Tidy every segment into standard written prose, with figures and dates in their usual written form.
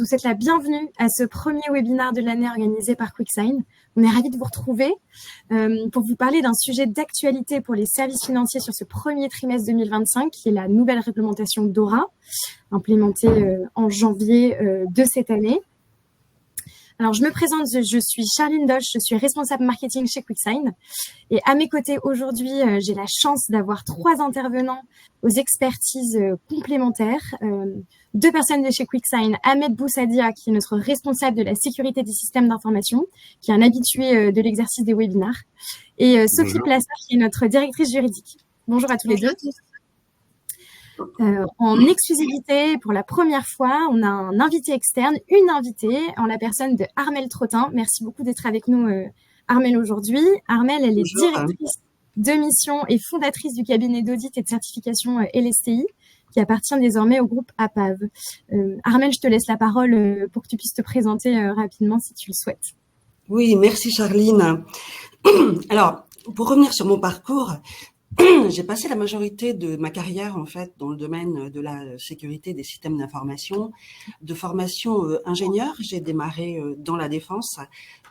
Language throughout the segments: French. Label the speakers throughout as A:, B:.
A: vous souhaite la bienvenue à ce premier webinaire de l'année organisé par QuickSign. On est ravis de vous retrouver pour vous parler d'un sujet d'actualité pour les services financiers sur ce premier trimestre 2025, qui est la nouvelle réglementation DORA, implémentée en janvier de cette année. Alors, je me présente, je suis Charline Doche, je suis responsable marketing chez QuickSign. Et à mes côtés aujourd'hui, j'ai la chance d'avoir 3 intervenants aux expertises complémentaires. 2 personnes de chez QuickSign, Ahmed Boussadia, qui est notre responsable de la sécurité des systèmes d'information, qui est un habitué de l'exercice des webinaires, et Sophie Plassard, qui est notre directrice juridique. Bonjour à tous les deux. En exclusivité, pour la première fois, on a un invité externe, une invitée, en la personne de Armelle Trottin. Merci beaucoup d'être avec nous, Armelle, aujourd'hui. Armelle, elle est directrice de mission et fondatrice du cabinet d'audit et de certification LSTI, qui appartient désormais au groupe APAV. Armelle, je te laisse la parole pour que tu puisses te présenter rapidement si tu le souhaites.
B: Oui, merci Charline. Alors, pour revenir sur mon parcours, j'ai passé la majorité de ma carrière en fait dans le domaine de la sécurité des systèmes d'information. De formation ingénieur, j'ai démarré dans la défense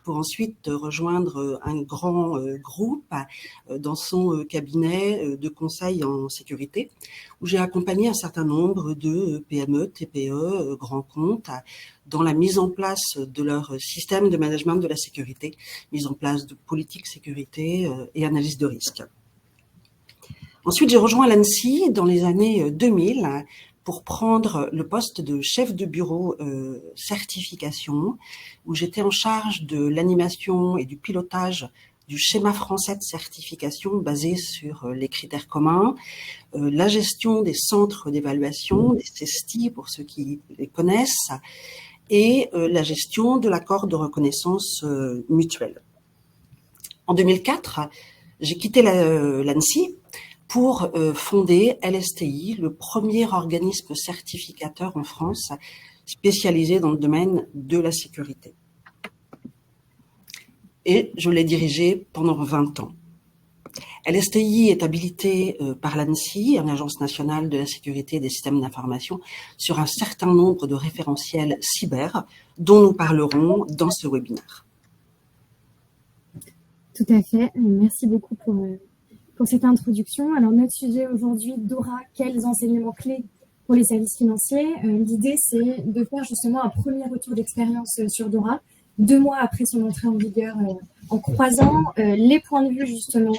B: pour ensuite rejoindre un grand groupe dans son cabinet de conseil en sécurité, où j'ai accompagné un certain nombre de PME, TPE, grands comptes dans la mise en place de leur système de management de la sécurité, mise en place de politiques sécurité et analyse de risque. Ensuite, j'ai rejoint l'ANSSI dans les années 2000 pour prendre le poste de chef de bureau certification, où j'étais en charge de l'animation et du pilotage du schéma français de certification basé sur les critères communs, la gestion des centres d'évaluation, des CESTI pour ceux qui les connaissent, et la gestion de l'accord de reconnaissance mutuelle. En 2004, j'ai quitté l'ANSSI pour fonder LSTI, le premier organisme certificateur en France spécialisé dans le domaine de la sécurité. Et je l'ai dirigé pendant 20 ans. LSTI est habilité par l'ANSSI, l'Agence nationale de la sécurité des systèmes d'information, sur un certain nombre de référentiels cyber dont nous parlerons dans ce webinaire.
A: Tout à fait. Merci beaucoup pour cette introduction. Alors, notre sujet aujourd'hui, DORA, quels enseignements clés pour les services financiers? L'idée, c'est de faire justement un premier retour d'expérience sur DORA, 2 mois après son entrée en vigueur, en croisant les points de vue justement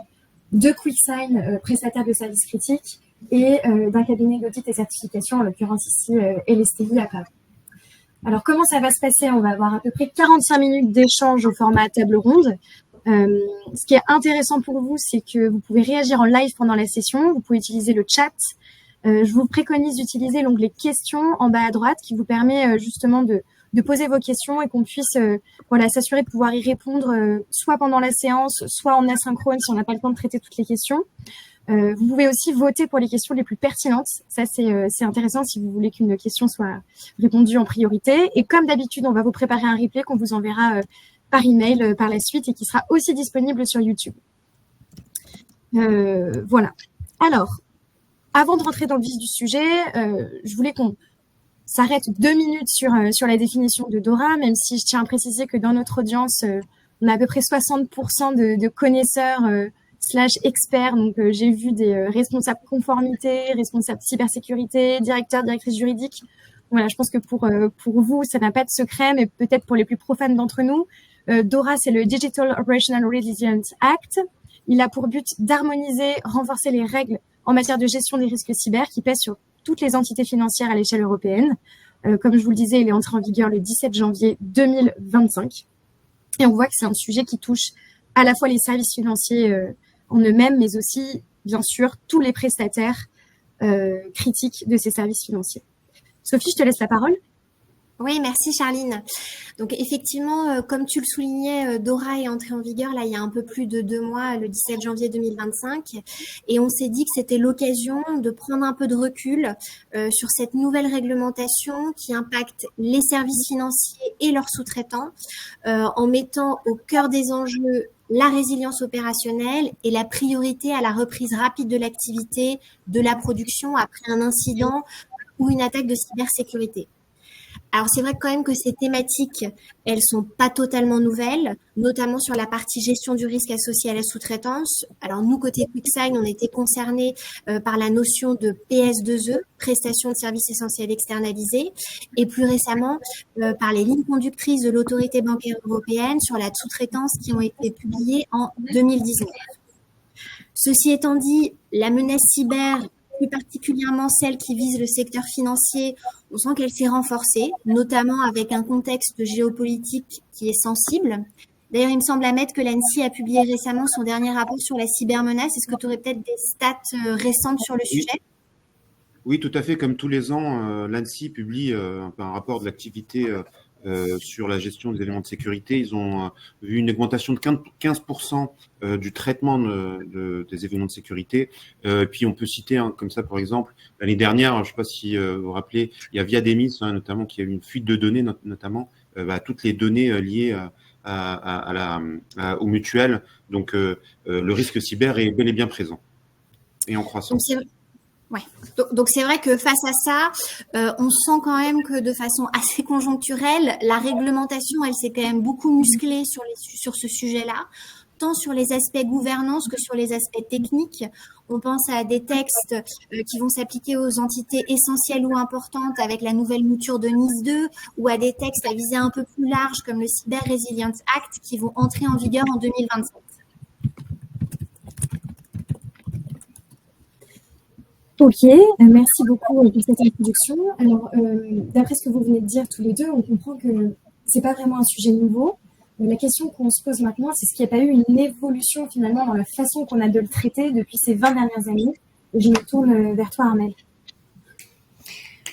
A: de QuickSign, prestataire de services critiques, et d'un cabinet d'audit et certification, en l'occurrence ici LSTI à Paris. Alors, comment ça va se passer? On va avoir à peu près 45 minutes d'échange au format table ronde. Ce qui est intéressant pour vous, c'est que vous pouvez réagir en live pendant la session. Vous pouvez utiliser le chat. Je vous préconise d'utiliser l'onglet questions en bas à droite qui vous permet justement de poser vos questions et qu'on puisse s'assurer de pouvoir y répondre soit pendant la séance, soit en asynchrone si on n'a pas le temps de traiter toutes les questions. Vous pouvez aussi voter pour les questions les plus pertinentes. Ça, c'est intéressant si vous voulez qu'une question soit répondue en priorité. Et comme d'habitude, on va vous préparer un replay qu'on vous enverra par email par la suite et qui sera aussi disponible sur YouTube. Voilà. Alors, avant de rentrer dans le vif du sujet, je voulais qu'on s'arrête 2 minutes sur la définition de DORA, même si je tiens à préciser que dans notre audience, on a à peu près 60% de connaisseurs / experts. Donc, j'ai vu des responsables conformité, responsables cybersécurité, directrices juridiques. Voilà, je pense que pour vous, ça n'a pas de secret, mais peut-être pour les plus profanes d'entre nous, DORA, c'est le Digital Operational Resilience Act. Il a pour but d'harmoniser, renforcer les règles en matière de gestion des risques cyber qui pèsent sur toutes les entités financières à l'échelle européenne. Comme je vous le disais, il est entré en vigueur le 17 janvier 2025. Et on voit que c'est un sujet qui touche à la fois les services financiers en eux-mêmes, mais aussi, bien sûr, tous les prestataires critiques de ces services financiers. Sophie, je te laisse la parole.
C: Oui, merci Charline. Donc effectivement, comme tu le soulignais, DORA est entré en vigueur là il y a un peu plus de 2 mois, le 17 janvier 2025, et on s'est dit que c'était l'occasion de prendre un peu de recul sur cette nouvelle réglementation qui impacte les services financiers et leurs sous-traitants, en mettant au cœur des enjeux la résilience opérationnelle et la priorité à la reprise rapide de l'activité, de la production après un incident ou une attaque de cybersécurité. Alors c'est vrai quand même que ces thématiques, elles sont pas totalement nouvelles, notamment sur la partie gestion du risque associé à la sous-traitance. Alors nous, côté QuickSign, on était concernés par la notion de PS2E, prestation de services essentiels externalisés, et plus récemment par les lignes conductrices de l'autorité bancaire européenne sur la sous-traitance qui ont été publiées en 2019. Ceci étant dit, la menace cyber, plus particulièrement celle qui vise le secteur financier, on sent qu'elle s'est renforcée, notamment avec un contexte géopolitique qui est sensible. D'ailleurs, il me semble, Ahmed, que l'ANSSI a publié récemment son dernier rapport sur la cybermenace. Est-ce que tu aurais peut-être des stats récentes sur le sujet?
D: Oui, tout à fait. Comme tous les ans, l'ANSSI publie un rapport de l'activité sur la gestion des éléments de sécurité. Ils ont vu une augmentation de 15% du traitement des événements de sécurité. Puis on peut citer comme ça, par exemple, l'année dernière, je ne sais pas si vous vous rappelez, il y a Viademis, notamment, qui a eu une fuite de données, notamment toutes les données liées aux mutuelles. Donc le risque cyber est bel et bien présent et en croissance.
C: Ouais. Donc c'est vrai que face à ça, on sent quand même que de façon assez conjoncturelle, la réglementation, elle s'est quand même beaucoup musclée sur ce sujet-là, tant sur les aspects gouvernance que sur les aspects techniques. On pense à des textes qui vont s'appliquer aux entités essentielles ou importantes avec la nouvelle mouture de NIS 2, ou à des textes à visée un peu plus large comme le Cyber Resilience Act qui vont entrer en vigueur en 2027.
A: Ok, merci beaucoup pour cette introduction. Alors, d'après ce que vous venez de dire tous les deux, on comprend que c'est pas vraiment un sujet nouveau. La question qu'on se pose maintenant, c'est est-ce qu'il n'y a pas eu une évolution finalement dans la façon qu'on a de le traiter depuis ces 20 dernières années? Et je me tourne vers toi, Armelle.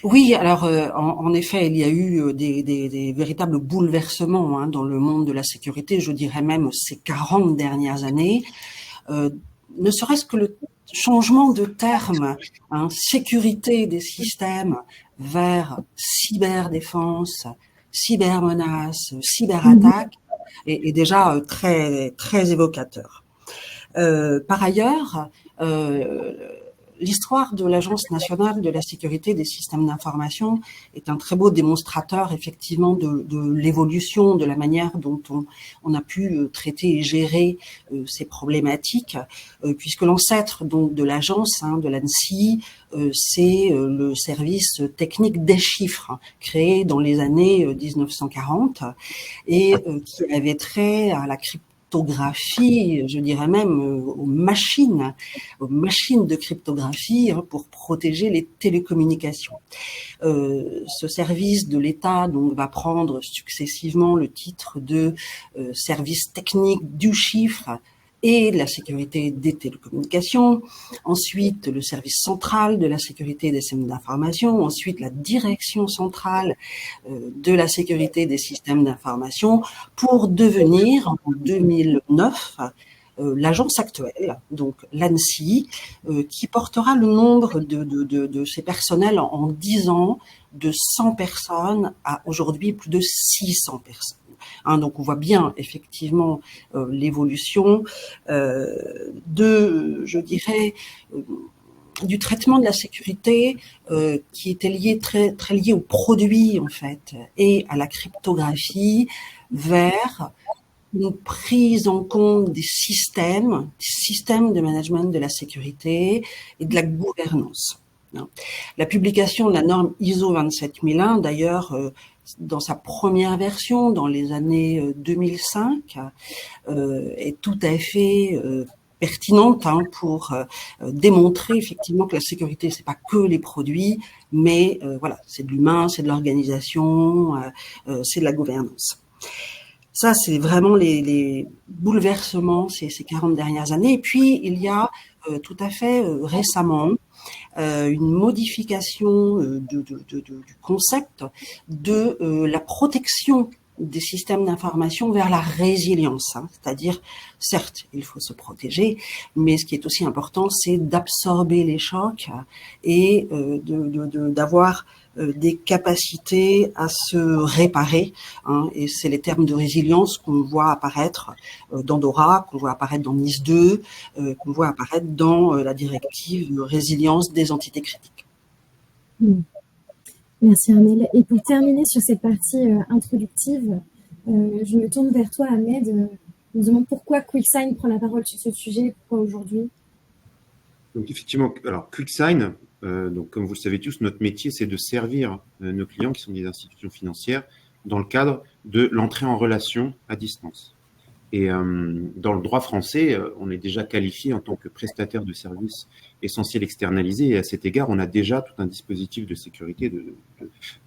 B: Oui, alors en effet, il y a eu des véritables bouleversements dans le monde de la sécurité, je dirais même ces 40 dernières années, ne serait-ce que le changement de terme, sécurité des systèmes vers cyberdéfense, cybermenace, cyberattaque, est déjà très très évocateur. Par ailleurs, l'histoire de l'Agence nationale de la sécurité des systèmes d'information est un très beau démonstrateur effectivement de l'évolution, de la manière dont on a pu traiter et gérer ces problématiques, puisque l'ancêtre donc de l'agence, de l'ANSSI, c'est le service technique des chiffres, créé dans les années 1940 et qui avait trait à la cryptographie, je dirais même aux machines de cryptographie pour protéger les télécommunications. Ce service de l'État donc va prendre successivement le titre de service technique du chiffre et de la sécurité des télécommunications, ensuite le service central de la sécurité des systèmes d'information, ensuite la direction centrale de la sécurité des systèmes d'information, pour devenir en 2009 l'agence actuelle, donc l'ANSSI, qui portera le nombre de ses personnels en 10 ans de 100 personnes à aujourd'hui plus de 600 personnes. Donc on voit bien effectivement l'évolution je dirais, du traitement de la sécurité qui était lié très très lié aux produits en fait et à la cryptographie vers une prise en compte des systèmes de management de la sécurité et de la gouvernance. La publication de la norme ISO 27001, d'ailleurs, dans sa première version, dans les années 2005, est tout à fait pertinente pour démontrer effectivement que la sécurité, c'est pas que les produits, mais voilà, c'est de l'humain, c'est de l'organisation, c'est de la gouvernance. Ça, c'est vraiment les bouleversements ces 40 dernières années. Et puis, il y a tout à fait récemment une modification du concept de la protection des systèmes d'information vers la résilience. C'est-à-dire, certes, il faut se protéger, mais ce qui est aussi important, c'est d'absorber les chocs et d'avoir des capacités à se réparer. Et c'est les termes de résilience qu'on voit apparaître dans DORA, qu'on voit apparaître dans NIS 2, qu'on voit apparaître dans la directive de résilience des entités critiques.
A: Merci Armelle. Et pour terminer sur cette partie introductive, je me tourne vers toi Ahmed. Je me demande pourquoi QuickSign prend la parole sur ce sujet, pourquoi aujourd'hui?
D: Donc effectivement, alors QuickSign, donc comme vous le savez tous, notre métier c'est de servir nos clients qui sont des institutions financières dans le cadre de l'entrée en relation à distance. Et dans le droit français, on est déjà qualifié en tant que prestataire de services essentiels externalisés. Et à cet égard, on a déjà tout un dispositif de sécurité, de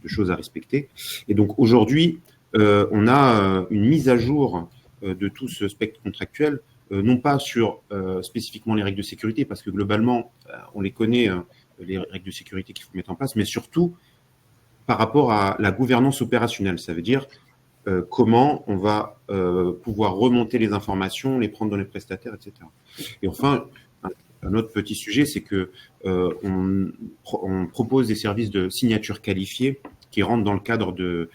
D: choses à respecter. Et donc aujourd'hui, on a une mise à jour de tout ce spectre contractuel, non pas sur spécifiquement les règles de sécurité, parce que globalement, on les connaît, les règles de sécurité qu'il faut mettre en place, mais surtout par rapport à la gouvernance opérationnelle. Ça veut dire comment on va pouvoir remonter les informations, les prendre dans les prestataires, etc. Et enfin, un autre petit sujet, c'est que on propose des services de signature qualifiée qui rentrent dans le cadre de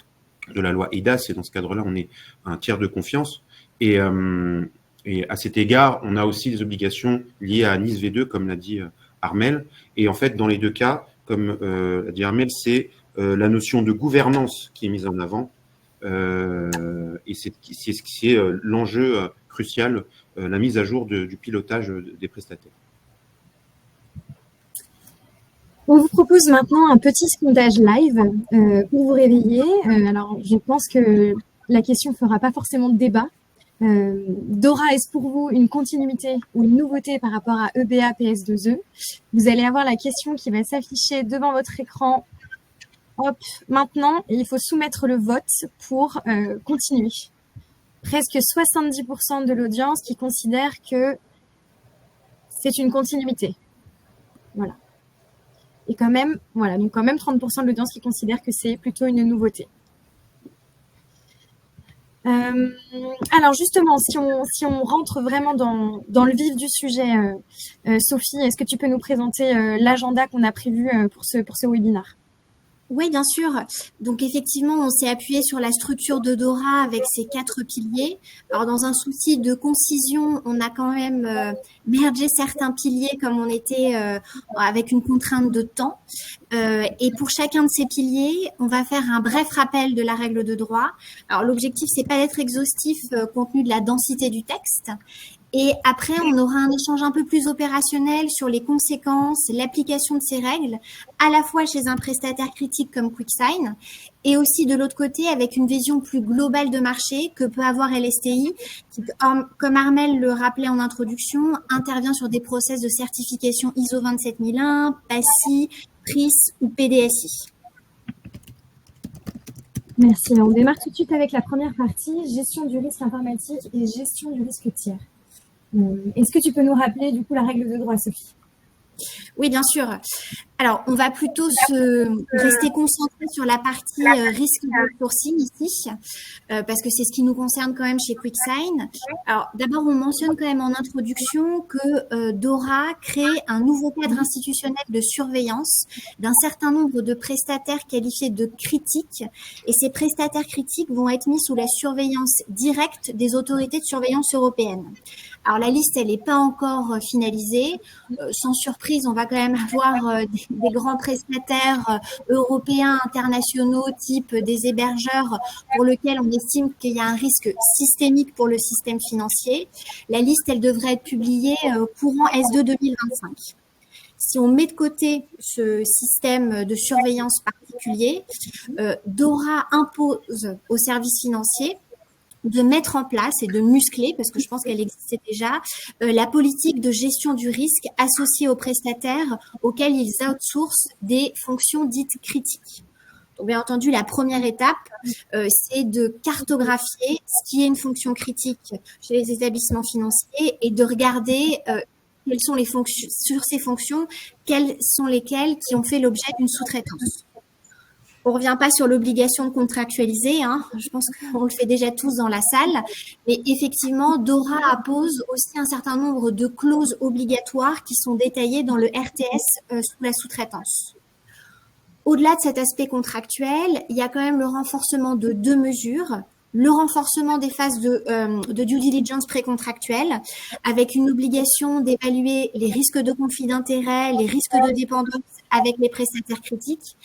D: la loi EIDAS, et dans ce cadre-là, on est un tiers de confiance. Et à cet égard, on a aussi des obligations liées à NIS V2, comme l'a dit Armelle. Et en fait, dans les deux cas, comme l'a dit Armelle, c'est la notion de gouvernance qui est mise en avant. Et c'est l'enjeu crucial, la mise à jour du pilotage des prestataires.
A: On vous propose maintenant un petit sondage live pour vous réveiller. Alors, je pense que la question ne fera pas forcément de débat. Dora, est-ce pour vous une continuité ou une nouveauté par rapport à EBA PS2E? Vous allez avoir la question qui va s'afficher devant votre écran. Hop, maintenant, il faut soumettre le vote pour continuer. Presque 70% de l'audience qui considère que c'est une continuité. Voilà. Et quand même, voilà, donc quand même 30% de l'audience qui considère que c'est plutôt une nouveauté. Alors justement, si on rentre vraiment dans le vif du sujet, Sophie, est-ce que tu peux nous présenter l'agenda qu'on a prévu pour ce webinaire?
C: Oui, bien sûr. Donc effectivement, on s'est appuyé sur la structure de Dora avec ses 4 piliers. Alors dans un souci de concision, on a quand même mergé certains piliers comme on était avec une contrainte de temps. Et pour chacun de ces piliers, on va faire un bref rappel de la règle de droit. Alors l'objectif, c'est pas d'être exhaustif compte tenu de la densité du texte. Et après, on aura un échange un peu plus opérationnel sur les conséquences, l'application de ces règles, à la fois chez un prestataire critique comme QuickSign, et aussi de l'autre côté avec une vision plus globale de marché que peut avoir LSTI, qui, comme Armelle le rappelait en introduction, intervient sur des process de certification ISO 27001, PASI, PRIS ou PDSI.
A: Merci. On démarre tout de suite avec la première partie, gestion du risque informatique et gestion du risque tiers. Est-ce que tu peux nous rappeler du coup la règle de droit, Sophie?
C: Oui, bien sûr. Alors, on va plutôt rester concentré sur la partie risque de sourcing ici, parce que c'est ce qui nous concerne quand même chez QuickSign. Alors, d'abord, on mentionne quand même en introduction que Dora crée un nouveau cadre institutionnel de surveillance d'un certain nombre de prestataires qualifiés de critiques, et ces prestataires critiques vont être mis sous la surveillance directe des autorités de surveillance européennes. Alors, la liste, elle n'est pas encore finalisée. Sans surprise, on va quand même avoir des grands prestataires européens, internationaux, type des hébergeurs pour lesquels on estime qu'il y a un risque systémique pour le système financier. La liste, elle devrait être publiée courant S2 2025. Si on met de côté ce système de surveillance particulier, Dora impose aux services financiers de mettre en place et de muscler, parce que je pense qu'elle existait déjà, la politique de gestion du risque associée aux prestataires auxquels ils outsourcent des fonctions dites critiques. Donc, bien entendu, la première étape, c'est de cartographier ce qui est une fonction critique chez les établissements financiers et de regarder quelles sont les fonctions, sur ces fonctions, quelles sont lesquelles qui ont fait l'objet d'une sous-traitance. On ne revient pas sur l'obligation de contractualiser, hein. Je pense qu'on le fait déjà tous dans la salle. Mais effectivement, Dora appose aussi un certain nombre de clauses obligatoires qui sont détaillées dans le RTS sous la sous-traitance. Au-delà de cet aspect contractuel, il y a quand même le renforcement de 2 mesures. Le renforcement des phases de due diligence précontractuelle avec une obligation d'évaluer les risques de conflit d'intérêt, les risques de dépendance avec les prestataires critiques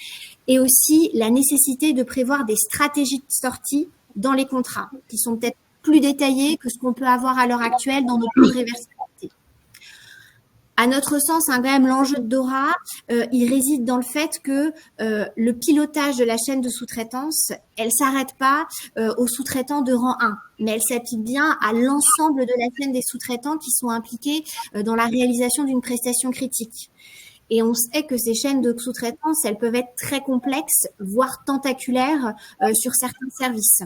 C: et aussi la nécessité de prévoir des stratégies de sortie dans les contrats, qui sont peut-être plus détaillées que ce qu'on peut avoir à l'heure actuelle dans nos plans de réversibilité. À notre sens, quand même, l'enjeu de Dora, il réside dans le fait que le pilotage de la chaîne de sous-traitance, elle s'arrête pas aux sous-traitants de rang 1, mais elle s'applique bien à l'ensemble de la chaîne des sous-traitants qui sont impliqués dans la réalisation d'une prestation critique. Et on sait que ces chaînes de sous-traitance, elles peuvent être très complexes, voire tentaculaires sur certains services.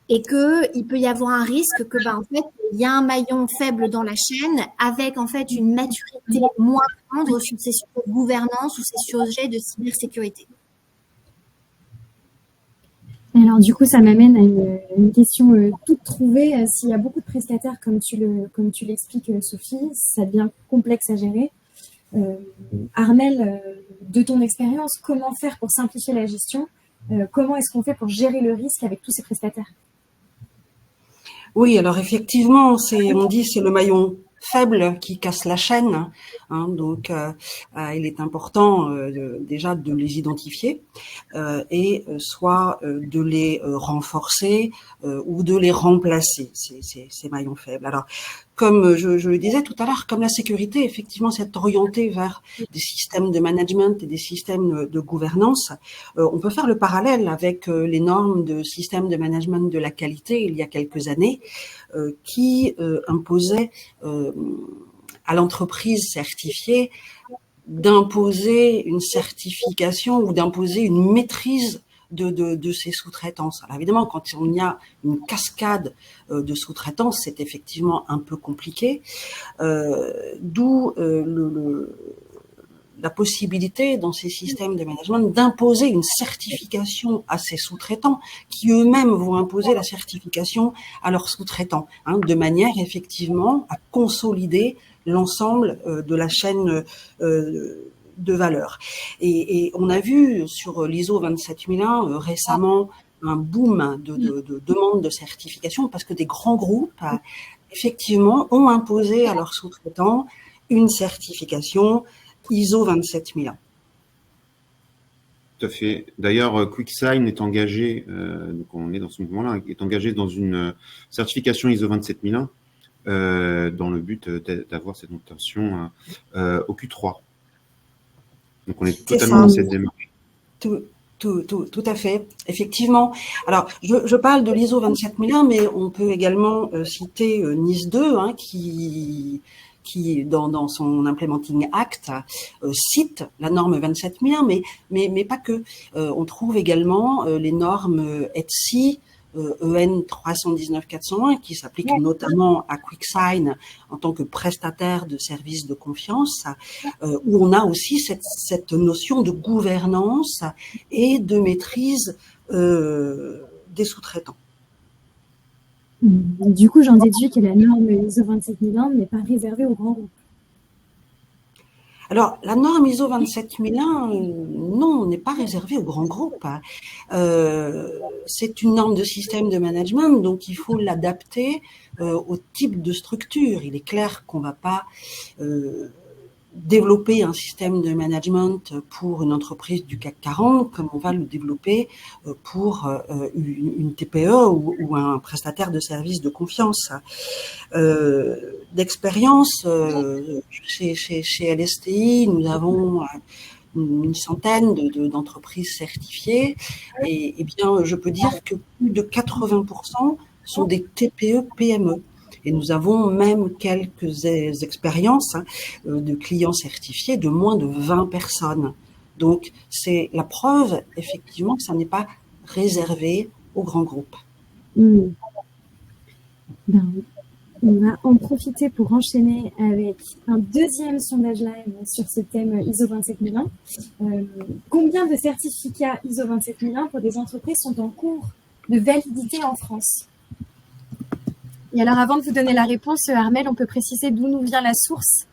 C: Et qu'il peut y avoir un risque que, en fait, il y a un maillon faible dans la chaîne avec, en fait, une maturité moindre sur ces sujets de gouvernance ou ces sujets de cybersécurité.
A: Alors, du coup, ça m'amène à une question toute trouvée. S'il y a beaucoup de prestataires, comme tu l'expliques, Sophie, ça devient complexe à gérer. Armelle, de ton expérience, comment faire pour simplifier la gestion? Comment est-ce qu'on fait pour gérer le risque avec tous ces prestataires?
B: Oui, alors effectivement, on dit c'est le maillon faible qui casse la chaîne, hein, donc il est important déjà de les identifier et soit de les renforcer ou de les remplacer, ces maillons faibles. Alors, comme je le disais tout à l'heure, comme la sécurité, effectivement, c'est orienté vers des systèmes de management et des systèmes de gouvernance. On peut faire le parallèle avec les normes de système de management de la qualité il y a quelques années, qui imposaient à l'entreprise certifiée d'imposer une certification ou d'imposer une maîtrise de ces sous-traitances. Alors évidemment, quand il y a une cascade de sous-traitance, c'est effectivement un peu compliqué, d'où la possibilité dans ces systèmes de management d'imposer une certification à ces sous-traitants qui eux-mêmes vont imposer la certification à leurs sous-traitants, hein, de manière effectivement à consolider l'ensemble de la chaîne de valeur. Et on a vu sur l'ISO 27001 récemment un boom de demandes de certification parce que des grands groupes effectivement ont imposé à leurs sous-traitants une certification ISO 27001.
D: Tout à fait. D'ailleurs, QuickSign est engagé, donc on est dans ce mouvement-là, est engagé dans une certification ISO 27001 dans le but d'avoir cette notation au Q3. Donc on est totalement dans cette démarche.
B: Tout à fait, effectivement. Alors, je parle de l'ISO 27001, mais on peut également citer NIS 2, hein, qui dans son Implementing Act cite la norme 27001, mais pas que. On trouve également les normes ETSI, EN 319-401, qui s'appliquent notamment à QuickSign en tant que prestataire de services de confiance, où on a aussi cette notion de gouvernance et de maîtrise des sous-traitants.
A: Du coup, j'en déduis que la norme ISO 27001 n'est pas réservée aux grands groupes.
B: Alors, la norme ISO 27001, non, n'est pas réservée aux grands groupes. C'est une norme de système de management, donc il faut l'adapter au type de structure. Il est clair qu'on ne va pas développer un système de management pour une entreprise du CAC 40 comme on va le développer pour une TPE ou un prestataire de services de confiance. D'expérience, chez LSTI, nous avons une centaine d'entreprises certifiées et bien, je peux dire que plus de 80% sont des TPE-PME. Et nous avons même quelques expériences de clients certifiés de moins de 20 personnes. Donc, c'est la preuve, effectivement, que ça n'est pas réservé aux grands groupes.
A: Ben, on va en profiter pour enchaîner avec un deuxième sondage live sur ce thème ISO 27001. Combien de certificats ISO 27001 pour des entreprises sont en cours de validité en France ? Et alors, avant de vous donner la réponse, Armelle, on peut préciser d'où nous vient la source?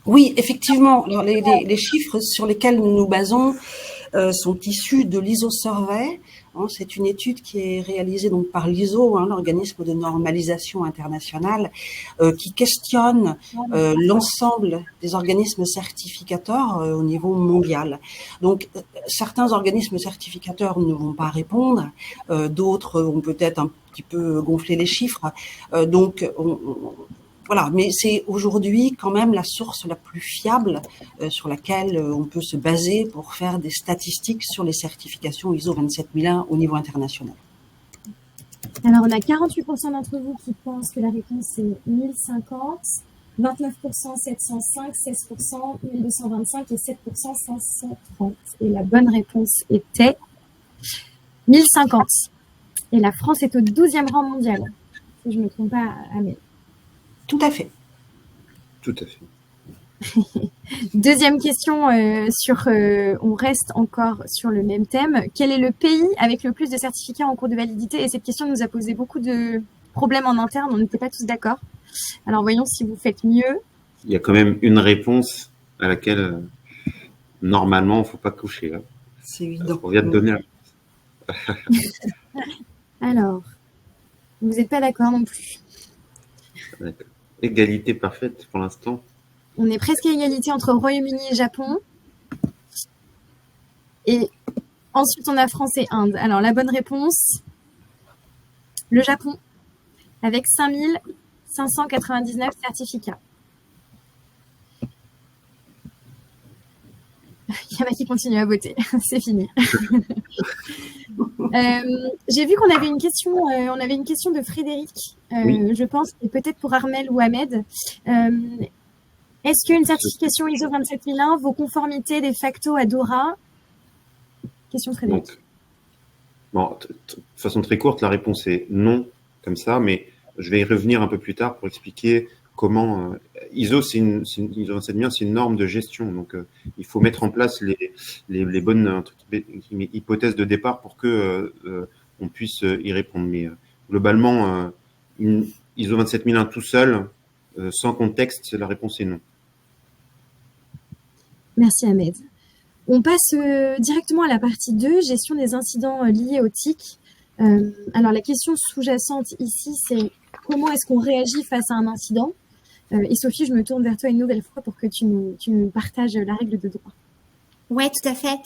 B: Oui, effectivement. Alors, les chiffres sur lesquels nous nous basons sont issus de l'ISO Survey, C'est une étude qui est réalisée donc par l'ISO, l'organisme de normalisation internationale, qui questionne l'ensemble des organismes certificateurs au niveau mondial. Donc, certains organismes certificateurs ne vont pas répondre, d'autres vont peut-être un petit peu gonfler les chiffres. Donc, voilà, mais c'est aujourd'hui quand même la source la plus fiable sur laquelle on peut se baser pour faire des statistiques sur les certifications ISO 27001 au niveau international.
A: Alors, on a 48% d'entre vous qui pensent que la réponse est 1050, 29% 705, 16% 1225 et 7% 530. Et la bonne réponse était 1050. Et la France est au 12e rang mondial, si je ne me trompe pas, Amel.
B: Tout à fait.
D: Tout à fait.
A: Deuxième question, on reste encore sur le même thème. Quel est le pays avec le plus de certificats en cours de validité? Et cette question nous a posé beaucoup de problèmes en interne, on n'était pas tous d'accord. Alors voyons si vous faites mieux.
D: Il y a quand même une réponse à laquelle, normalement, il ne faut pas coucher.
B: C'est évident.
D: On vient de donner
A: Alors, vous n'êtes pas d'accord non plus.
D: D'accord. Égalité parfaite pour l'instant.
A: On est presque à égalité entre Royaume-Uni et Japon. Et ensuite, on a France et Inde. Alors, la bonne réponse, le Japon, avec 5599 certificats. Il y en a qui continuent à voter. C'est fini. J'ai vu qu'on avait une question, de Frédéric,
D: Oui.
A: je pense, et peut-être pour Armel ou Ahmed. Est-ce qu'une certification ISO 27001 vaut conformité de facto à DORA? Question de Frédéric.
D: Donc, de façon très courte, la réponse est non, comme ça, mais je vais y revenir un peu plus tard pour expliquer comment ISO 27001, c'est une norme de gestion. Donc, il faut mettre en place les bonnes hypothèses de départ pour que on puisse y répondre. Mais globalement, une ISO 27001 tout seul, sans contexte, la réponse est non.
A: Merci Ahmed. On passe directement à la partie 2, gestion des incidents liés au TIC. Alors la question sous-jacente ici, c'est comment est-ce qu'on réagit face à un incident? Et Sophie, je me tourne vers toi une nouvelle fois pour que tu nous partages la règle de droit.
C: Ouais, tout à fait.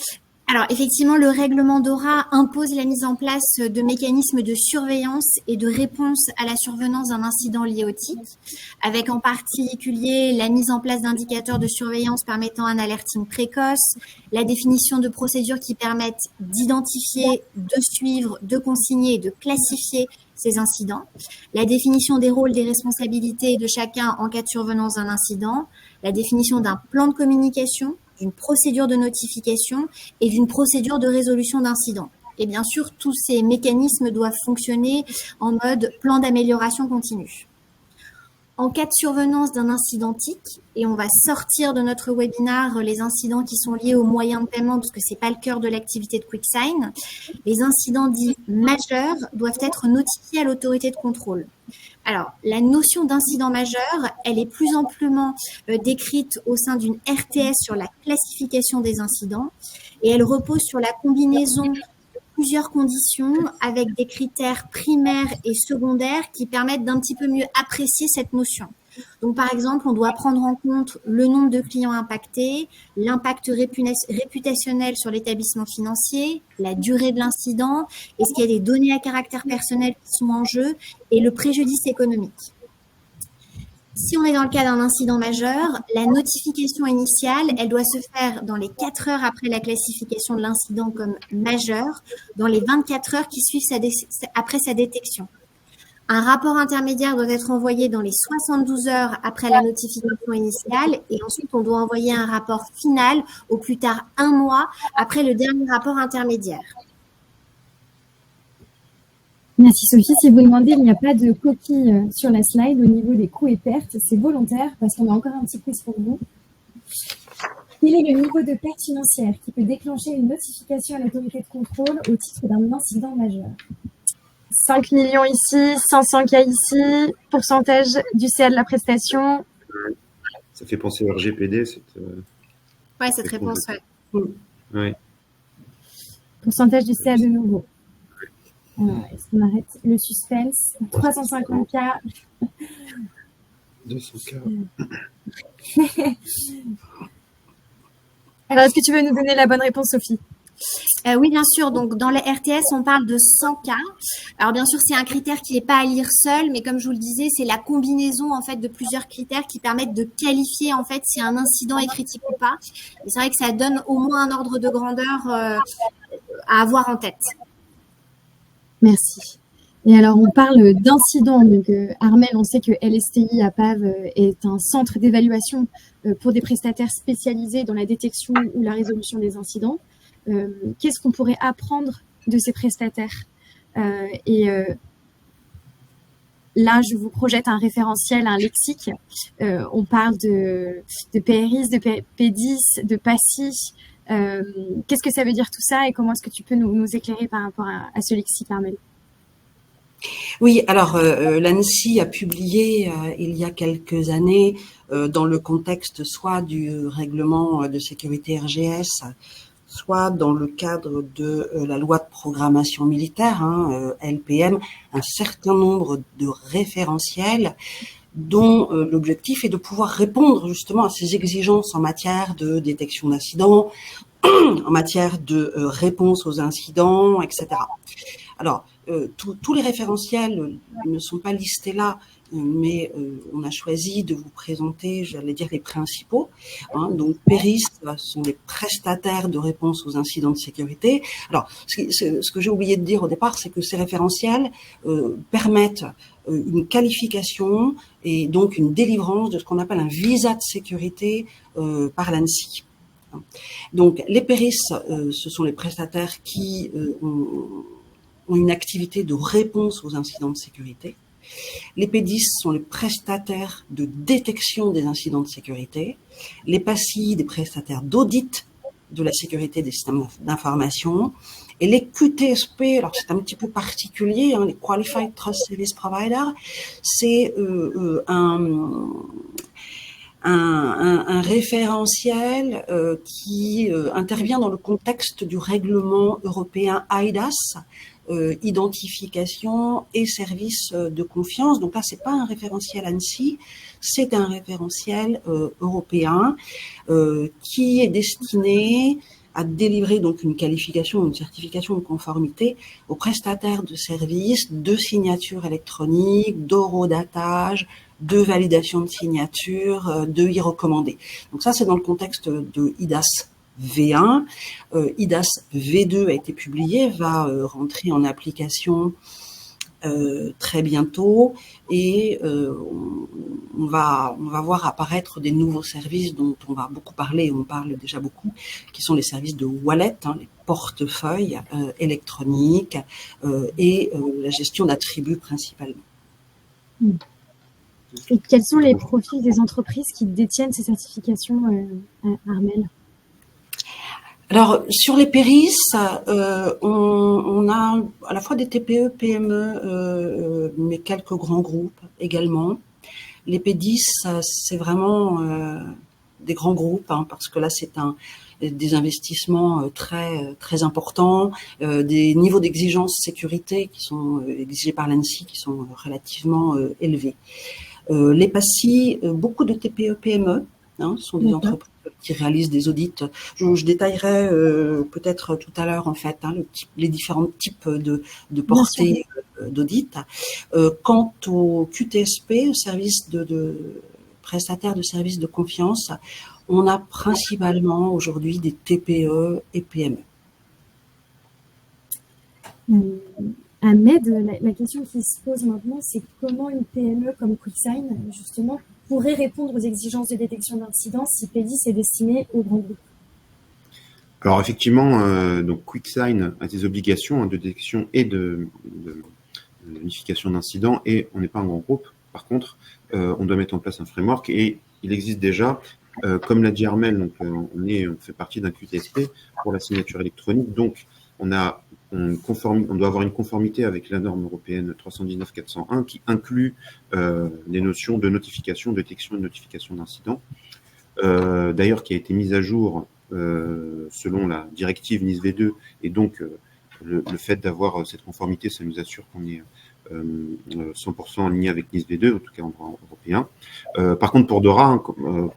C: Alors, effectivement, le règlement DORA impose la mise en place de mécanismes de surveillance et de réponse à la survenance d'un incident lié au TIC, avec en particulier la mise en place d'indicateurs de surveillance permettant un alerting précoce, la définition de procédures qui permettent d'identifier, de suivre, de consigner et de classifier ces incidents, la définition des rôles, des responsabilités de chacun en cas de survenance d'un incident, la définition d'un plan de communication, d'une procédure de notification et d'une procédure de résolution d'incidents. Et bien sûr, tous ces mécanismes doivent fonctionner en mode plan d'amélioration continue. En cas de survenance d'un incident TIC, et on va sortir de notre webinaire les incidents qui sont liés aux moyens de paiement, parce que ce n'est pas le cœur de l'activité de QuickSign, les incidents dits majeurs doivent être notifiés à l'autorité de contrôle. Alors, la notion d'incident majeur, elle est plus amplement décrite au sein d'une RTS sur la classification des incidents et elle repose sur la combinaison de plusieurs conditions avec des critères primaires et secondaires qui permettent d'un petit peu mieux apprécier cette notion. Donc, par exemple, on doit prendre en compte le nombre de clients impactés, l'impact réputationnel sur l'établissement financier, la durée de l'incident, est-ce qu'il y a des données à caractère personnel qui sont en jeu et le préjudice économique. Si on est dans le cas d'un incident majeur, la notification initiale, elle doit se faire dans les 4 heures après la classification de l'incident comme majeur, dans les 24 heures qui suivent après sa détection. Un rapport intermédiaire doit être envoyé dans les 72 heures après la notification initiale et ensuite on doit envoyer un rapport final au plus tard 1 mois après le dernier rapport intermédiaire.
A: Merci Sophie. Si vous demandez, il n'y a pas de copie sur la slide au niveau des coûts et pertes. C'est volontaire parce qu'on a encore un petit quiz pour vous. Quel est le niveau de perte financière qui peut déclencher une notification à l'autorité de contrôle au titre d'un incident majeur? 5 millions ici, 500 cas ici, pourcentage du CA de la prestation.
D: Ça fait penser au RGPD.
C: Ouais, cette réponse, ouais.
D: Ouais.
A: Pourcentage du CA de nouveau. Est-ce qu'on arrête le suspense? 350K.
D: 200K.
A: Alors, est-ce que tu veux nous donner la bonne réponse, Sophie?
C: Oui, bien sûr. Donc, dans les RTS, on parle de 100 cas. Alors, bien sûr, c'est un critère qui n'est pas à lire seul, mais comme je vous le disais, c'est la combinaison en fait de plusieurs critères qui permettent de qualifier en fait si un incident est critique ou pas. Et c'est vrai que ça donne au moins un ordre de grandeur à avoir en tête.
A: Merci. Et alors, on parle d'incidents. Donc, Armelle, on sait que LSTI à PAV est un centre d'évaluation pour des prestataires spécialisés dans la détection ou la résolution des incidents. Qu'est-ce qu'on pourrait apprendre de ces prestataires? Là, je vous projette un référentiel, un lexique. On parle de PRIS, de P10, de PASI. Qu'est-ce que ça veut dire tout ça et comment est-ce que tu peux nous éclairer par rapport à ce lexique, Armelle?
B: Oui, alors l'ANSSI a publié il y a quelques années, dans le contexte soit du règlement de sécurité RGS, soit dans le cadre de la loi de programmation militaire, LPM, un certain nombre de référentiels dont l'objectif est de pouvoir répondre justement à ces exigences en matière de détection d'incidents, en matière de réponse aux incidents, etc. Alors, tous les référentiels ne sont pas listés là, mais on a choisi de vous présenter, j'allais dire, les principaux. Donc, PERIS sont les prestataires de réponse aux incidents de sécurité. Alors, ce que j'ai oublié de dire au départ, c'est que ces référentiels permettent une qualification et donc une délivrance de ce qu'on appelle un visa de sécurité par l'ANSSI. Donc, les PERIS, ce sont les prestataires qui ont une activité de réponse aux incidents de sécurité. Les P10 sont les prestataires de détection des incidents de sécurité. Les PASI, des prestataires d'audit de la sécurité des systèmes d'information. Et les QTSP, alors c'est un petit peu particulier, les Qualified Trust Service Provider, c'est un référentiel qui intervient dans le contexte du règlement européen eIDAS, identification et service de confiance. Donc là, c'est pas un référentiel ANSSI, c'est un référentiel européen qui est destiné à délivrer donc une qualification, une certification de conformité aux prestataires de services de signature électronique, d'horodatage, de validation de signature, de e-recommandé. Donc ça, c'est dans le contexte de IDAS V1. IDAS V2 a été publié, va rentrer en application très bientôt et on va voir apparaître des nouveaux services dont on va beaucoup parler, on parle déjà beaucoup, qui sont les services de wallet, les portefeuilles électroniques et la gestion d'attributs principalement.
A: Et quels sont les profils des entreprises qui détiennent ces certifications, Armelle?
B: Alors, sur les PERIS, on a à la fois des TPE, PME, mais quelques grands groupes également. Les P10, c'est vraiment des grands groupes, parce que là, c'est des investissements très importants, des niveaux d'exigence sécurité qui sont exigés par l'ANSSI qui sont relativement élevés. Les PASI, beaucoup de TPE, PME, sont des entreprises qui réalisent des audits. Je détaillerai peut-être tout à l'heure en fait les différents types de portées d'audit. Quant au QTSP, service de prestataires de services de confiance, on a principalement aujourd'hui des TPE et PME.
A: Ahmed, la question qui se pose maintenant, c'est comment une PME comme QuickSign, justement, pourrait répondre aux exigences de détection d'incidents si P10 est destiné aux grands groupes?
D: Alors effectivement, donc QuickSign a des obligations de détection et de notification d'incidents et on n'est pas un grand groupe. Par contre, on doit mettre en place un framework et il existe déjà, comme l'a dit Armelle, donc on fait partie d'un QTSP pour la signature électronique. Donc on doit avoir une conformité avec la norme européenne 319-401 qui inclut les notions de notification, détection et notification d'incidents. D'ailleurs, qui a été mise à jour selon la directive NIS V2 et donc le fait d'avoir cette conformité, ça nous assure qu'on est 100% aligné avec NIS-V2, en tout cas en droit européen. Par contre, pour DORA, hein,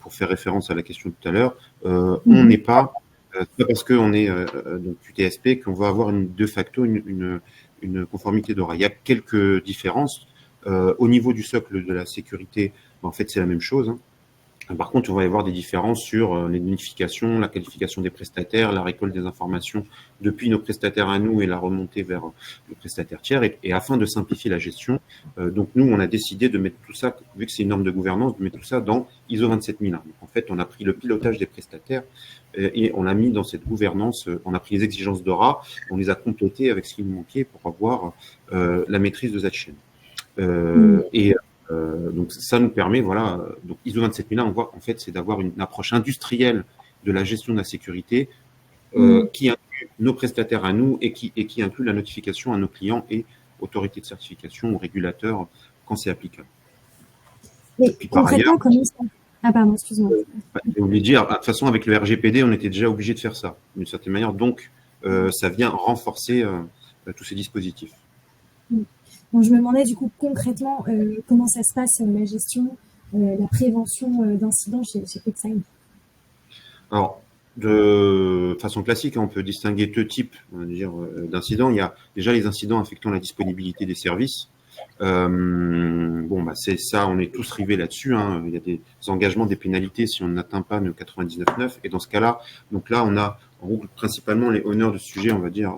D: pour faire référence à la question de tout à l'heure, on n'est pas, c'est pas parce qu'on est donc QTSP qu'on va avoir de facto une conformité DORA. Il y a quelques différences. Au niveau du socle de la sécurité, en fait, c'est la même chose, hein. Par contre, on va y avoir des différences sur l'identification, la qualification des prestataires, la récolte des informations depuis nos prestataires à nous et la remontée vers le prestataire tiers. Et afin de simplifier la gestion, donc nous, on a décidé de mettre tout ça, vu que c'est une norme de gouvernance, de mettre tout ça dans ISO 27001. Donc, en fait, on a pris le pilotage des prestataires et on l'a mis dans cette gouvernance. On a pris les exigences DORA, on les a complétées avec ce qui nous manquait pour avoir la maîtrise de cette chaîne. Donc ça nous permet, voilà, donc ISO 27001, on voit en fait, c'est d'avoir une approche industrielle de la gestion de la sécurité qui inclut nos prestataires à nous et qui inclut la notification à nos clients et autorités de certification ou régulateurs quand c'est applicable.
A: Et puis, concrètement, comment ça... Ah pardon, excuse-moi.
D: J'ai oublié de dire, de toute façon, avec le RGPD, on était déjà obligé de faire ça, d'une certaine manière. Donc, ça vient renforcer tous ces dispositifs.
A: Donc, je me demandais du coup concrètement comment ça se passe la gestion, la prévention d'incidents chez QuickSign.
D: Alors, de façon classique, on peut distinguer deux types d'incidents. Il y a déjà les incidents affectant la disponibilité des services. C'est ça, on est tous rivés là-dessus, hein. Il y a des engagements, des pénalités si on n'atteint pas nos 99.9. Et dans ce cas-là, donc là, on a en gros principalement les honneurs de ce sujet, on va dire,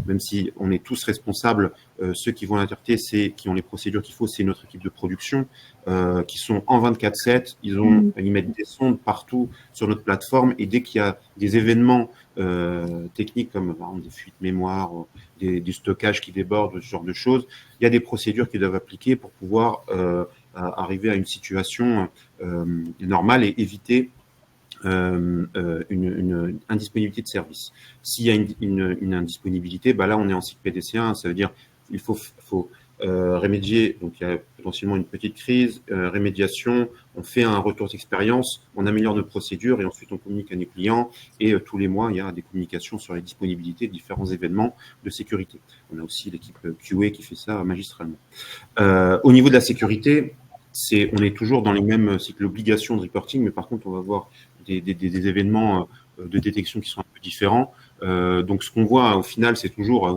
D: même si on est tous responsables, ceux qui vont l'alerter, qui ont les procédures qu'il faut, c'est notre équipe de production, qui sont en 24/7, ils mettent des sondes partout sur notre plateforme, et dès qu'il y a des événements techniques comme par exemple des fuites mémoire, du stockage qui déborde, ce genre de choses, il y a des procédures qui doivent appliquer pour pouvoir arriver à une situation normale et éviter une indisponibilité de service. S'il y a une indisponibilité, là on est en cycle PDC1, ça veut dire il faut remédier, donc il y a potentiellement une petite crise, rémédiation, on fait un retour d'expérience, on améliore nos procédures et ensuite on communique à nos clients et tous les mois il y a des communications sur les disponibilités de différents événements de sécurité. On a aussi l'équipe QA qui fait ça magistralement. Au niveau de la sécurité, on est toujours dans les mêmes cycles d'obligation de reporting, mais par contre on va avoir des événements de détection qui sont un peu différents. Donc, ce qu'on voit au final, c'est toujours,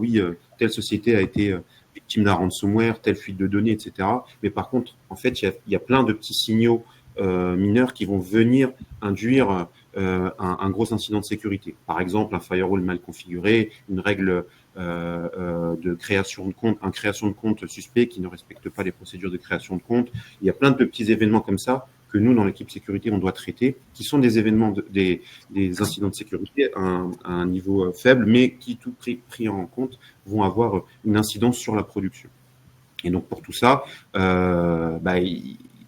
D: telle société a été victime d'un ransomware, telle fuite de données, etc. Mais par contre, en fait, il y a plein de petits signaux mineurs qui vont venir induire un gros incident de sécurité. Par exemple, un firewall mal configuré, une règle de création de compte suspect qui ne respecte pas les procédures de création de compte. Il y a plein de petits événements comme ça que nous, dans l'équipe sécurité, on doit traiter, qui sont des événements, des incidents de sécurité à un niveau faible, mais qui, tout pris en compte, vont avoir une incidence sur la production. Et donc, pour tout ça,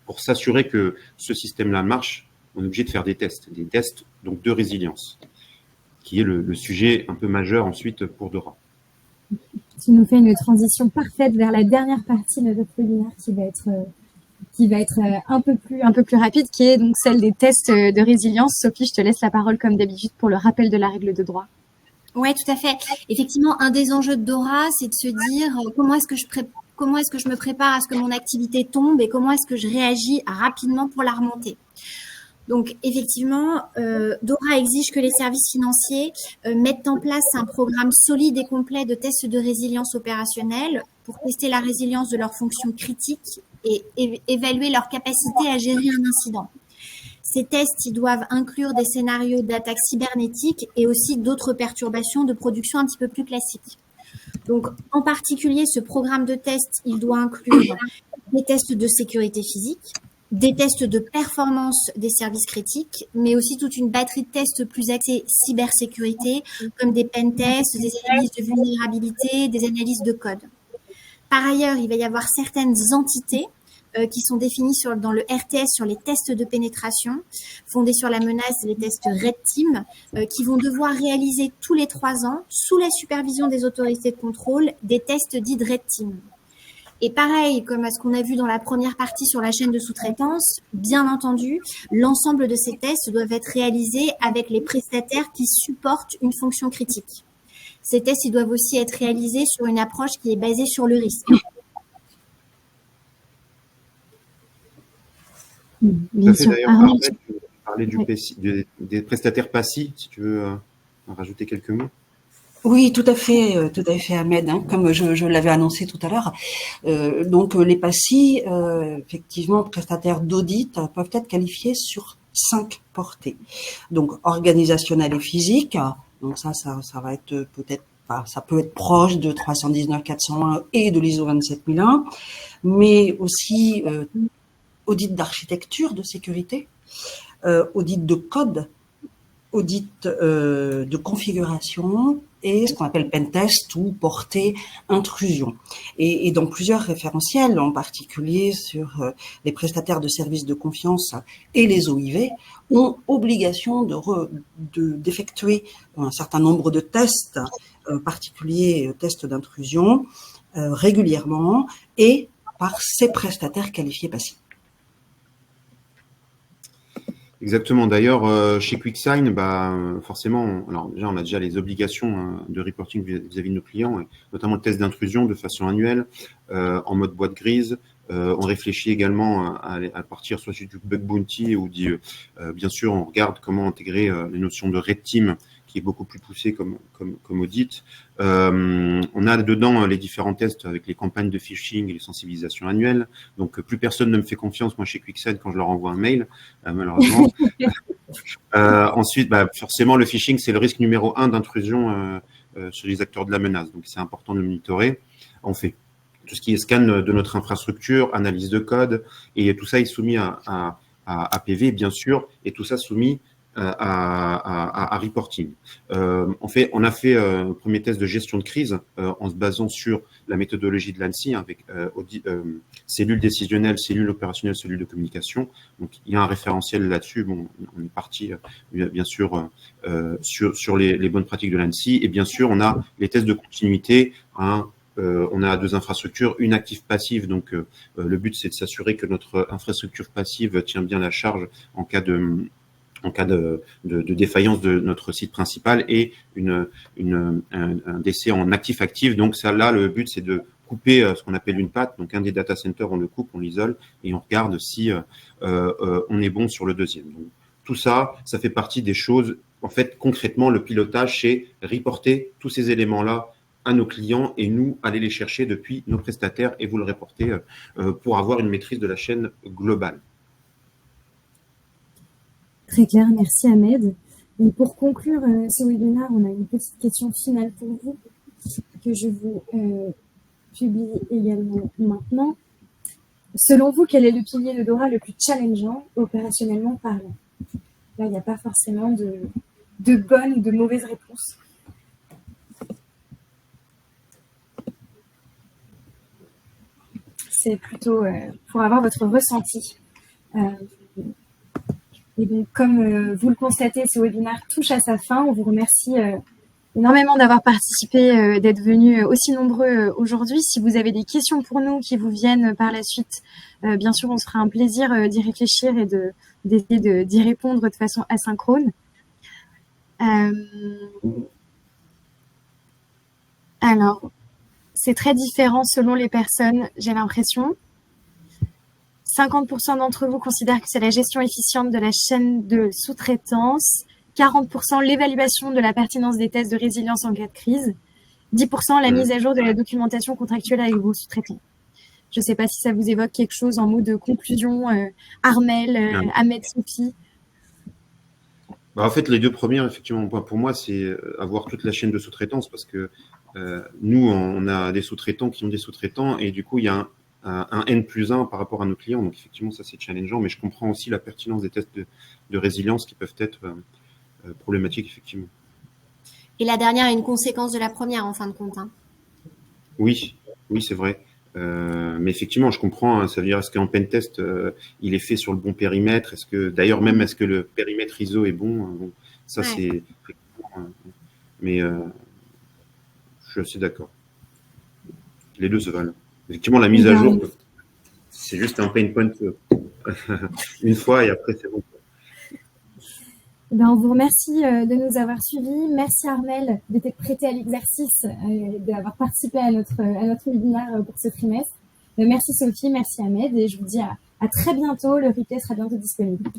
D: pour s'assurer que ce système-là marche, on est obligé de faire des tests donc de résilience, qui est le sujet un peu majeur ensuite pour DORA.
A: Tu nous fais une transition parfaite vers la dernière partie de notre webinaire qui va être un peu plus rapide, qui est donc celle des tests de résilience. Sophie, je te laisse la parole comme d'habitude pour le rappel de la règle de droit.
C: Oui, tout à fait. Effectivement, un des enjeux de DORA, c'est de se dire comment est-ce que je me prépare à ce que mon activité tombe et comment est-ce que je réagis rapidement pour la remonter. Donc, effectivement, DORA exige que les services financiers mettent en place un programme solide et complet de tests de résilience opérationnelle pour tester la résilience de leurs fonctions critiques et évaluer leur capacité à gérer un incident. Ces tests, ils doivent inclure des scénarios d'attaques cybernétiques et aussi d'autres perturbations de production un petit peu plus classiques. Donc, en particulier, ce programme de tests, il doit inclure des tests de sécurité physique, des tests de performance des services critiques, mais aussi toute une batterie de tests plus axés cybersécurité, comme des pen tests, des analyses de vulnérabilité, des analyses de code. Par ailleurs, il va y avoir certaines entités qui sont définies dans le RTS sur les tests de pénétration, fondés sur la menace, les tests Red Team, qui vont devoir réaliser tous les 3 ans, sous la supervision des autorités de contrôle, des tests dits de Red Team. Et pareil, comme à ce qu'on a vu dans la première partie sur la chaîne de sous-traitance, bien entendu, l'ensemble de ces tests doivent être réalisés avec les prestataires qui supportent une fonction critique. ces tests ils doivent aussi être réalisés sur une approche qui est basée sur le risque.
A: Bien sûr.
D: D'ailleurs,
A: Armel,
D: Armel, tu parlais des prestataires PASSI, si tu veux en rajouter quelques mots.
B: Oui, tout à fait, Ahmed, hein, comme je l'avais annoncé tout à l'heure. Donc, les PASSI, effectivement, prestataires d'audit, peuvent être qualifiés sur 5 portées. Donc, organisationnel et physique. Donc, ça va être peut-être, enfin, ça peut être proche de 319-401 et de l'ISO 27001, mais aussi audit d'architecture de sécurité, audit de code, audit de configuration et ce qu'on appelle pentest ou portée intrusion. Et dans plusieurs référentiels, en particulier sur les prestataires de services de confiance et les OIV, ont obligation d'effectuer un certain nombre de tests, particuliers tests d'intrusion, régulièrement et par ces prestataires qualifiés PASSI.
D: Exactement. D'ailleurs, chez QuickSign, forcément, alors déjà, on a déjà les obligations de reporting vis-à-vis de nos clients, et notamment le test d'intrusion de façon annuelle, en mode boîte grise. On réfléchit également à partir soit du bug bounty ou bien sûr, on regarde comment intégrer les notions de red team, qui est beaucoup plus poussé comme audit. On a dedans les différents tests avec les campagnes de phishing et les sensibilisations annuelles. Donc, plus personne ne me fait confiance, moi, chez QuickSign, quand je leur envoie un mail, malheureusement. Ensuite, forcément, le phishing, c'est le risque numéro 1 d'intrusion sur les acteurs de la menace. Donc, c'est important de le monitorer. On fait tout ce qui est scan de notre infrastructure, analyse de code, et tout ça est soumis à APV, bien sûr, et tout ça soumis à reporting. On a fait un premier test de gestion de crise en se basant sur la méthodologie de l'ANSSI avec cellule décisionnelle, cellule opérationnelle, cellule de communication. Donc, il y a un référentiel là-dessus. Bon, on est parti, bien sûr, sur les bonnes pratiques de l'ANSSI. Et bien sûr, on a les tests de continuité, on a 2 infrastructures, une active passive. Donc, le but, c'est de s'assurer que notre infrastructure passive tient bien la charge en cas de défaillance de notre site principal, et un décès en actif-actif. Donc ça, là, le but, c'est de couper ce qu'on appelle une patte. Donc un des data centers, on le coupe, on l'isole et on regarde si on est bon sur le deuxième. Donc, tout ça, ça fait partie des choses. En fait, concrètement, le pilotage, c'est reporter tous ces éléments-là à nos clients et nous aller les chercher depuis nos prestataires et vous le reporter pour avoir une maîtrise de la chaîne globale.
A: Très clair, merci Ahmed. Et pour conclure ce webinaire, on a une petite question finale pour vous que je vous publie également maintenant. Selon vous, quel est le pilier de DORA le plus challengeant opérationnellement parlant? Là, il n'y a pas forcément de bonnes ou de mauvaises réponses. C'est plutôt pour avoir votre ressenti. Et donc, comme vous le constatez, ce webinaire touche à sa fin. On vous remercie énormément d'avoir participé, d'être venus aussi nombreux aujourd'hui. Si vous avez des questions pour nous qui vous viennent par la suite, bien sûr, on se fera un plaisir d'y réfléchir et d'essayer d'y répondre de façon asynchrone. Alors, c'est très différent selon les personnes, j'ai l'impression. 50% d'entre vous considèrent que c'est la gestion efficiente de la chaîne de sous-traitance, 40% l'évaluation de la pertinence des tests de résilience en cas de crise, 10% la mise à jour de la documentation contractuelle avec vos sous-traitants. Je ne sais pas si ça vous évoque quelque chose en mot de conclusion, Armel, Ahmed, Sophie.
D: En fait, les 2 premières, effectivement, pour moi, c'est avoir toute la chaîne de sous-traitance parce que nous, on a des sous-traitants qui ont des sous-traitants et du coup, il y a un N+1 par rapport à nos clients. Donc, effectivement, ça, c'est challengeant, mais je comprends aussi la pertinence des tests de résilience qui peuvent être problématiques, effectivement.
C: Et la dernière est une conséquence de la première, en fin de compte.
D: Oui, c'est vrai. Mais effectivement, je comprends. Hein, ça veut dire, est-ce qu'en pentest, il est fait sur le bon périmètre? Est-ce que le périmètre ISO est bon? Ça, c'est... Mais je suis assez d'accord. Les 2 se valent. Effectivement, la mise à jour, c'est juste un pain point une fois et après, c'est bon.
A: On vous remercie de nous avoir suivis. Merci Armelle de t'être prêtée à l'exercice, d'avoir participé à notre webinaire pour ce trimestre. Merci Sophie, merci Ahmed et je vous dis à très bientôt. Le replay sera bientôt disponible.